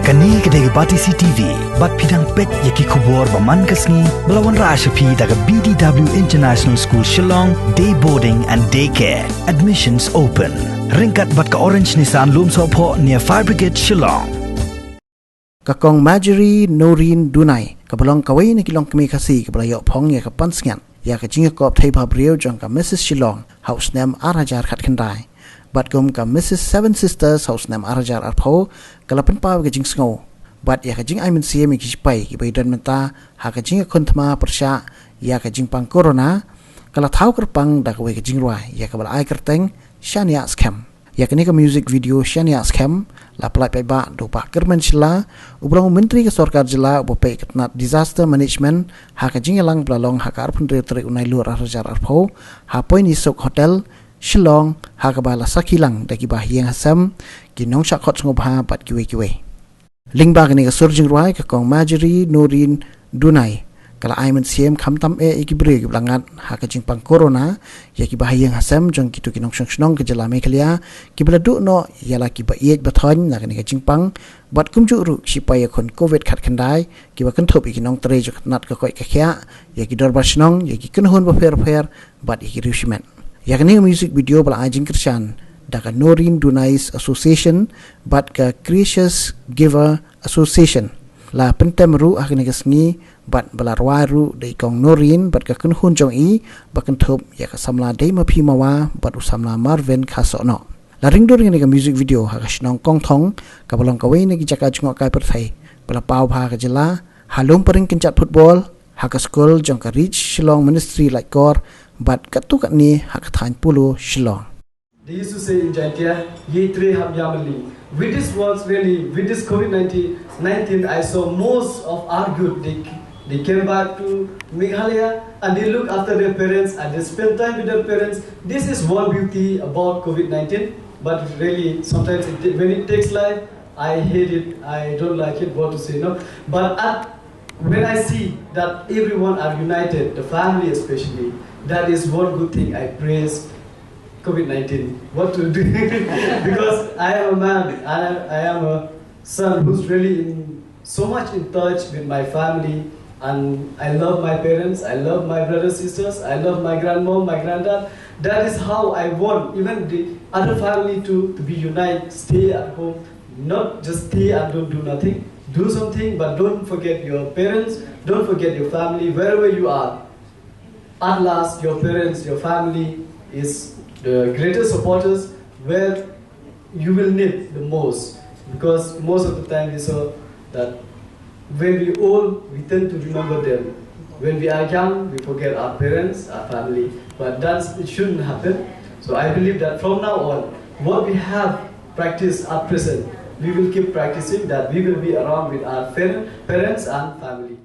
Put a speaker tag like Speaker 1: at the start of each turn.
Speaker 1: Kani kedai bati CTV, bat pidang pet yaki kubur baman kasni, belawan Rashapi daga BDW International School Shillong, day boarding and daycare. Admissions open. Ringkat bat ka Orange Nissan Loom Sopo near Fire Brigade Shillong.
Speaker 2: Kakong Marjorie Noreen Dunai, kabalong kawai na kilong kami kasi kabalayok pong ya kapansngan, ya kajinga kop tay pabriyo jong ka Mrs. Shillong, house name Arajar Khatkanday. Bat gum ka Mrs. Seven Sisters, house name Arajar Arpo, kalapan pa kajing sngo. Bat ya kajing ay mensiya may kishpay, ibaidan menta, ha kajing akuntma persya, ya kajing pang corona, kalataw kerpang da kawai kajing ruay, ya kabala ay kerteng, Shania Scam. Ya kini ka music video Shania Scam, la pelai pai ba do pa kerman sila, ubrang menteri ke sorkar jela upai ketnat disaster management, ha kajing lang belalong ha kar pun tri unai luar Arajar Arpo, ha poin isok hotel Shillong ha kabala sakilang daki bahiang hasam ginong shakot ngobha pat kiwe-kiwe. Lingba kini ka surjing ruai ka kong Marjorie Noreen Dunai. Kala ay man siem kamtam ikibre giblangat ha kajing pang corona ya ki bahiang hasam jong kitu kinong shnong ke jela mekalia kibla du no yala ki baiet bathon na kani kajing pang bat kumju ru sipaya kon covid khat khandai ki ba kan thop ikinong tre jok nat ka koi ka khya ya ki dor bashnong ya ki kunhon ba fer bat ikirishment. Ya kini music video bala ajing Krishan daga Noreen Dunai's Association bat ka Gracious Giver Association la pentem ru akini kasngi bat bala ru dei kong Noreen bat ka kunhun jong i bakan thop ya ka samla dei mapi mawa bat usamla Marvin Khasono la ring dor ni ka music video ha ka shnong kong thong ka balong ka wei ni ki jaka jngok kai per thai bala pau bha ka jela halom paring kenchat football ha ka school jong ka reach Shillong ministry like kor but katukat ni hak than pulo Shillong.
Speaker 3: They used to say in Jaitia, ye tre ham yamali. With this words really, with this COVID-19, I saw most of our good. They came back to Meghalaya and they look after their parents and they spend time with their parents. This is one beauty about COVID-19, but really sometimes when it takes life, I hate it. I don't like it. What to say, no? But when I see that everyone are united, the family especially, that is one good thing. I praise COVID-19. What to do? Because I am a man and I am a son who's really so much in touch with my family, and I love my parents, I love my brothers, sisters, I love my grandmom, my granddad. That is how I want even the other family to be united, stay at home, not just stay and don't do nothing. Do something, but don't forget your parents, don't forget your family, wherever you are. At last, your parents, your family is the greatest supporters where you will need the most. Because most of the time we saw that when we old, we tend to remember them. When we are young, we forget our parents, our family. But it shouldn't happen. So I believe that from now on, what we have practiced at present, we will keep practicing that we will be around with our parents and family.